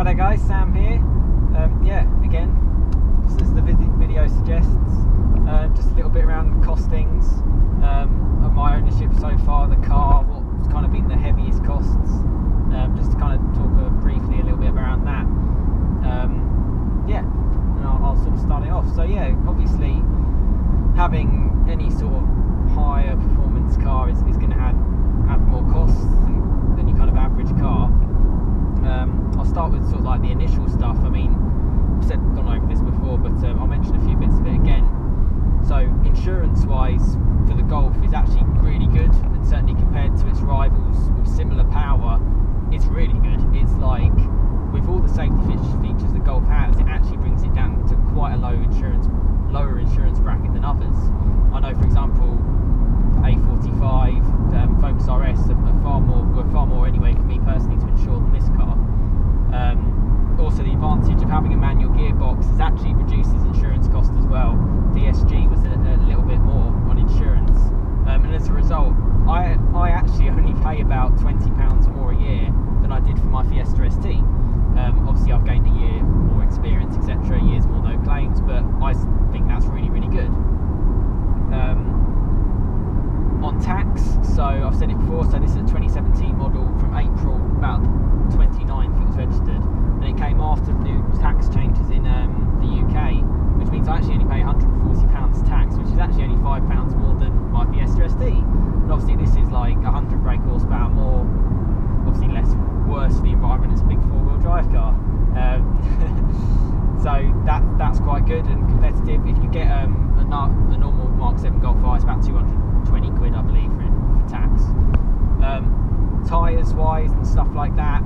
Hi there guys, Sam here. Yeah, again, just as the video suggests, just a little bit around costings of my ownership so far, the car, what's kind of been the heaviest costs, just to kind of talk briefly a little bit around that. Yeah, and I'll sort of start it off. So yeah, obviously having any sort of higher performance car is going to have more costs than your kind of average car. I'll start with sort of like the initial stuff. I mean, I've gone over this before, but I'll mention a few bits of it again. So insurance wise for the Golf is actually really good, and certainly compared to its rivals with similar power, it's really good. It's like, with all the safety features the Golf has, it actually brings it down to quite a lower insurance bracket than others. I know, for example, A45, Focus RS were far more anyway for me personally to insure than this car. Also, the advantage of having a manual gearbox is actually reduces insurance cost as well. DSG was a little bit more on insurance, and as a result, I actually only pay about £20 more a year than I did for my Fiesta ST. Obviously, I've gained a year more experience, etc., years more no claims, but I think that's really, really good. On tax, so I've said it before, so this is a 2017 model from April, about 29th it was registered, and it came after new tax changes in the UK, which means I actually only pay £140 tax, which is actually only £5 more than my Fiesta ST. And obviously this is like 100 brake horsepower more, obviously worse for the environment. It's a big four-wheel drive car. So that's quite good and competitive. If you get a normal Mk7 Golf R, it's about 220 quid, I believe, for tax. Tyres wise and stuff like that,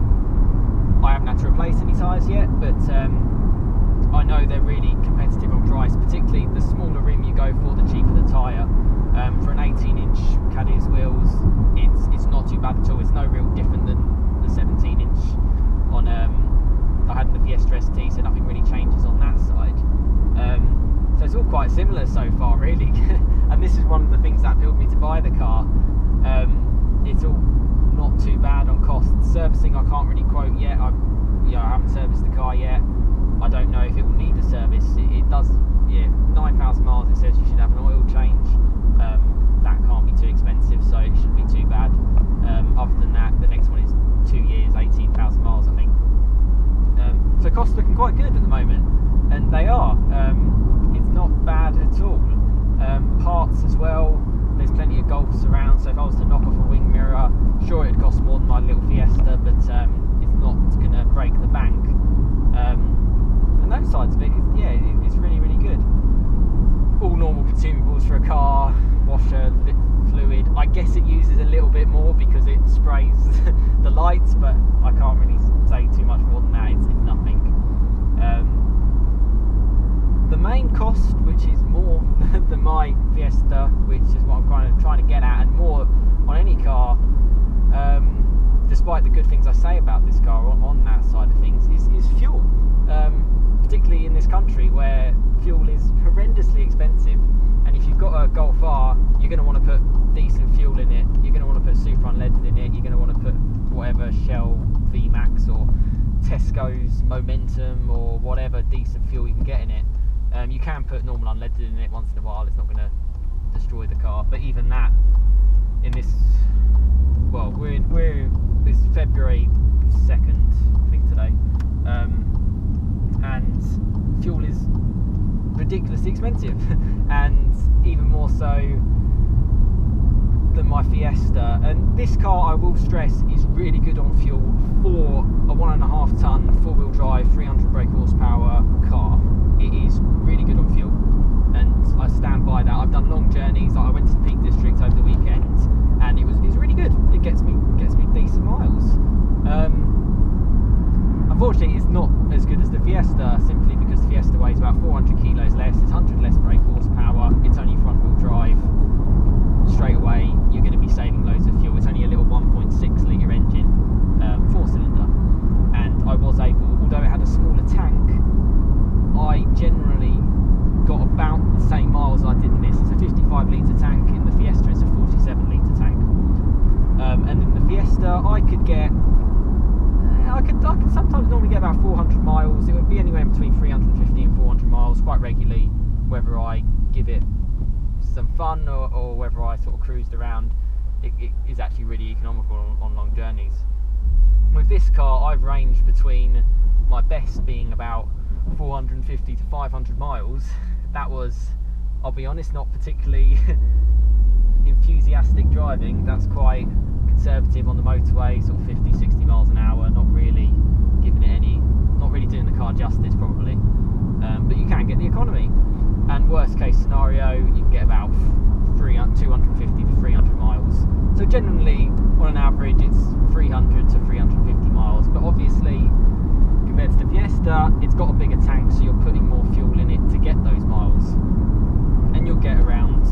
I haven't had to replace any tyres yet, but I know they're really competitive on price, particularly the smaller rim you go for, the cheaper the tyre. For an 18-inch Cadiz wheels, it's not too bad at all. It's no real different than the 17-inch on I had the Fiesta ST, so nothing really changes on that side. So it's all quite similar so far, really. And this is one of the things that appealed me to buy the car. It's all not too bad on cost. Servicing I can't really quote yet. I haven't serviced the car yet. I don't know if it will need a service. It does, yeah, 9,000 miles it says you should have an oil change. That can't be too expensive, so it shouldn't be too bad. Other than that, the next one is 2 years, 18,000 miles I think. So costs looking quite good at the moment, and they are. It's not bad at all. Parts as well, there's plenty of Golfs around, so if I was to knock off a wing mirror, sure it'd cost more than my little Fiesta, but it's not going to break the bank. And those sides of it, it's really, really good. All normal consumables for a car, washer, fluid. I guess it uses a little bit more because it sprays the lights, but I can't really say too much more than that. It's nothing. The main cost, which is more than my Fiesta, which is what I'm kind of trying to get at, and more on any car, despite the good things I say about this car on that side of things, is fuel. Particularly in this country where fuel is horrendously expensive, and if you've got a Golf R, you're going to want to put decent fuel in it, you're going to want to put super unleaded in it, you're going to want to put whatever Shell VMAX or Tesco's Momentum or whatever decent fuel you can get in it. You can put normal unleaded in it once in a while, it's not going to destroy the car, but even that, in this, well, it's February 2nd I think today, and fuel is ridiculously expensive, and even more so than my Fiesta. And this car, I will stress, is really good on fuel for a 1.5 ton four-wheel drive 300 brake horsepower car. It is really good on fuel, and I stand by that. I've done long journeys. I went to the Peak District over the weekend, and it was really good. It gets me decent miles. Unfortunately, it's not as good as the Fiesta, simply because the Fiesta weighs about 400 kilos less, it's 100 less brake horsepower, it's only front wheel drive. Straight away, you're going to be saving loads of fuel. It's only a little 1.6 litre engine, 4-cylinder, and I was able, although it had a smaller tank, I generally got about the same miles I did in this. It's a 55 litre tank. In the Fiesta, it's a 47 litre tank. And in the Fiesta, I could sometimes normally get about 400 300 miles. It would be anywhere between 350 and 400 miles quite regularly, whether I give it some fun or whether I sort of cruised around. It is actually really economical on long journeys. With this car, I've ranged between my best being about 450 to 500 miles. That was, I'll be honest, not particularly enthusiastic driving. That's quite conservative on the motorway, sort of 50, 60 miles an hour, not really giving it any, not really doing the car justice probably. But you can get the economy. And worst case scenario, you can get about 250 to 300 miles. So generally, on an average, it's 300 to 350 miles. But obviously, compared to the Fiesta, it's got a bigger tank, so you're putting more fuel in it to get those miles. And you'll get around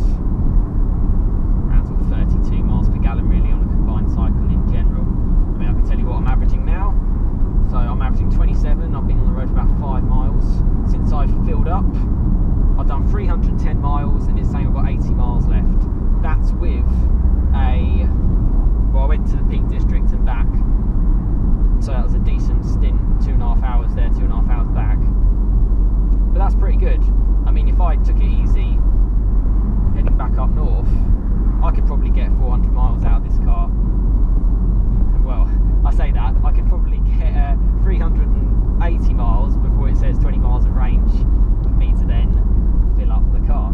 sort of 32 miles per gallon really on a combined cycle in general. I mean, I can tell you what I'm averaging now. So I'm averaging 27. I've been on the road for about 5 miles since I've filled up. I've done 310 miles and it's saying I've got 80 miles left. That's with well, I went to the Peak District and back, so that was a decent stint, 2.5 hours there, 2.5 hours back. But that's pretty good. I mean, if I took it easy heading back up north, I could probably get 400 miles out of this car. Well, I say that, I could probably get 380 miles before it says 20 miles of range for me to then fill up the car,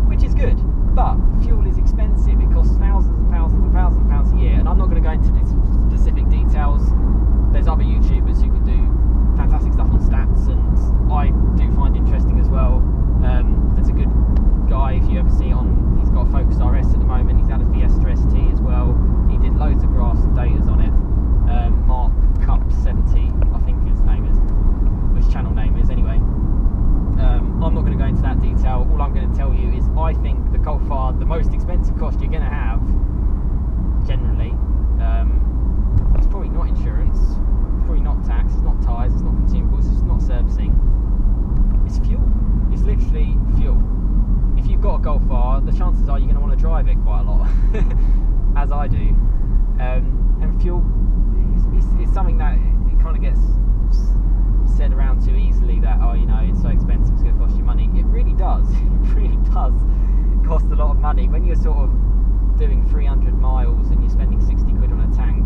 which is good. But fuel is expensive. It costs thousands and thousands and thousands of pounds a year, and I'm not going to go into these specific details. There's other YouTubers who can do fantastic stuff on stats, and I do find interesting as well. There's a good guy, if you ever see on, he's got a Focus RS at the moment, he's had a Fiesta ST as well. He did loads of graphs and datas on it. Mk7, I think his name is, his channel name is anyway. I'm not going to go into that detail. All I'm going to tell you is I think the Golf R, the most expensive cost you're going to have, generally, it's probably not insurance, it's probably not tax, it's not tyres, it's not consumables, it's not servicing. It's fuel. It's literally fuel. If you've got a Golf R, the chances are you're going to want to drive it quite a lot, as I do. And fuel is something that it kind of gets said around too easily, that, oh, you know, it's so expensive, it's going to cost you money. It really does. It really does cost a lot of money. When you're sort of doing 300 miles and you're spending 60 quid on a tank,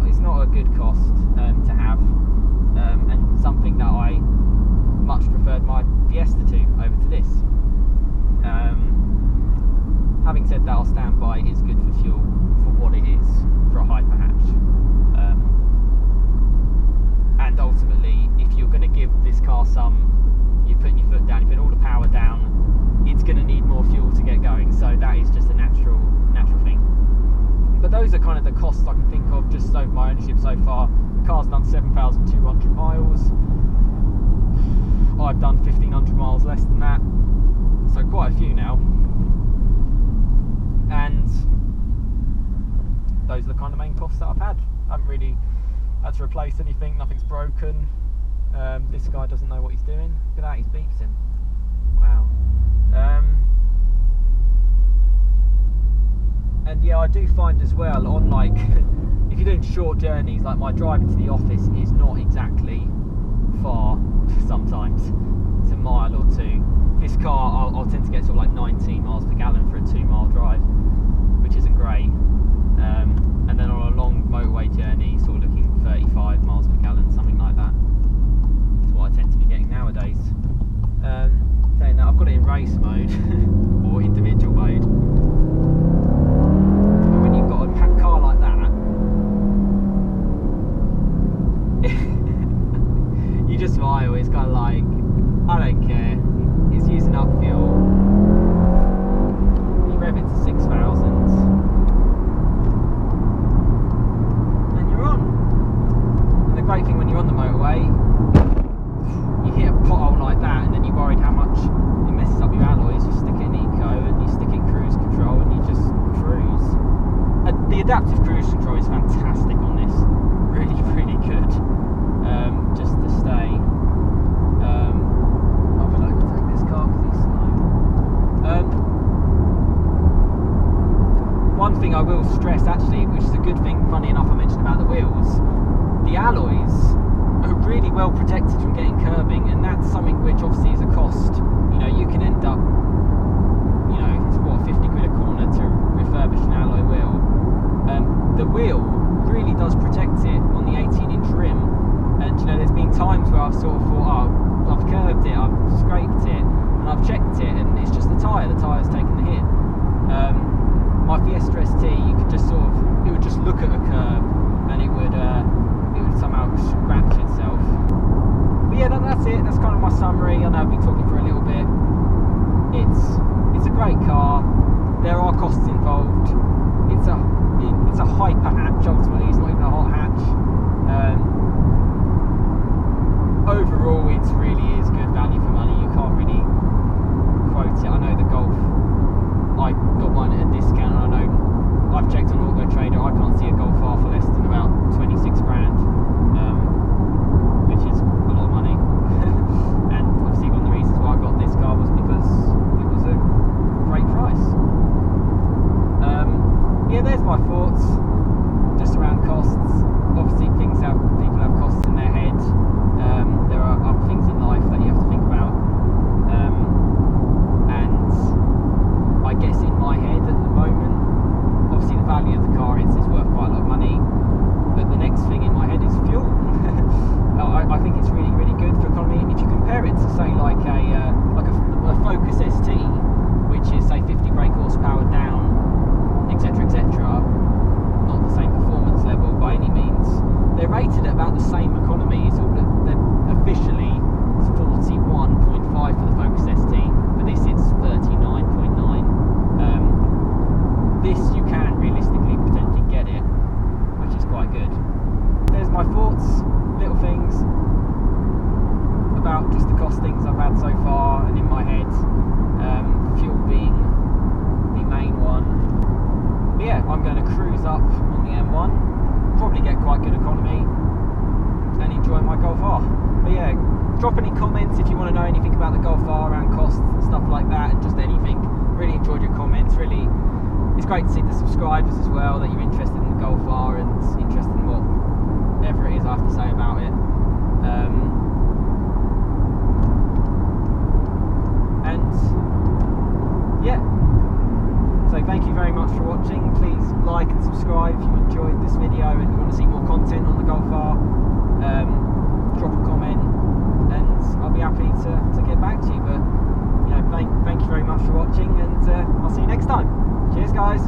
it's not a good cost to have, and something that I much preferred my Fiesta to over to this. Having said that, I'll stand by it is good for fuel for what it is, for a hyper hatch. And ultimately, if you're going to give this car you're putting your foot down, you're putting all the power down, it's going to need more fuel to get going. So that is just a natural thing. But those are kind of the costs I can think of just over my ownership so far. The car's done 7,200 miles. I've done 1,500 miles less than that, so quite a few now. And those are the kind of main costs that I've had. I haven't really had to replace anything, nothing's broken. This guy doesn't know what he's doing. Look at that, he's beeped him. Wow. And yeah, I do find as well, on like, if you're doing short journeys, like my driving to the office is not exactly far sometimes. It's a mile or two. This car, I'll tend to get sort of like 19 miles per gallon for a 2-mile drive, which isn't great. And then on a long motorway journey, sort of looking 35 miles per gallon, something like that. That's what I tend to be getting nowadays. Saying that, I've got it in race mode, or individual mode. And when you've got a car like that, you just smile. It's kind of like, I don't care, it's using up fuel. You rev it to 6,000 and you're on. And the great thing when you're on the motorway, you hit a pothole like that and then you're worried how much it messes up your alloys. You stick it in eco and you stick it in cruise control and you just cruise. The adaptive cruise control is fantastic on this, really, really good. Just to stay. I feel like I'll take this car because he's slow. One thing I will stress actually, which is a good thing, funny enough, I mentioned about the wheels. The alloys well protected from getting curbing, and that's something which obviously is a cost. You know, you can end up, you know, it's what, 50 quid a corner to refurbish an alloy wheel. The wheel really does protect it on the 18-inch rim, and you know, there's been times where I've sort of thought, oh, I've curbed it, I've scraped it, and I've checked it, and it's just the tyre's taken the hit. My Fiesta ST, you could just sort of, it would just look at a curb and it would somehow scratch itself. But yeah, that's it. That's kind of my summary. I know I've been talking for a little bit. It's a great car. There are costs involved. It's a hyper hatch ultimately. It's not even a hot hatch. Overall, it really is good value for money. You can't really quote it. I know the Golf, I got mine at a discount, and I know I've checked on Auto Trader, I can't see a Golf R for less than about 26 grand, which is a lot of money. And obviously one of the reasons why I got this car was because it was a great price. Yeah, there's my thoughts just around costs. Obviously people have costs in their head. There are other things in life that you have to think about. And I guess in my head at the moment, obviously the value of the car is worth quite a lot of money, but the next thing in my head is fuel. I think it's really, really good for economy, and if you compare it to say like a Focus ST, which is say 50 brake horsepower down, etc, etc, not the same performance level by any means, they're rated at about the same economy. It's all they're officially 41.5 for the Focus ST, for this it's 39.9. This you can realistically potentially get it, which is quite good. There's my thoughts, little things about just the costings I've had so far and in my head, fuel being the main one. But yeah, I'm going to cruise up on the M1, probably get quite good economy and enjoy my Golf R. But yeah, drop any comments if you want to know anything about the Golf R, around costs and stuff like that, and just anything. Really enjoyed your comments. Really, it's great to see the subscribers as well, that you're interested in the Golf R and interested in whatever it is I have to say about it. And yeah, so thank you very much for watching. Please like and subscribe if you enjoyed this video and you want to see more content on the Golf R. Drop a comment and I'll be happy to get back to you. But you know, thank you very much for watching, and I'll see you next time. Cheers guys.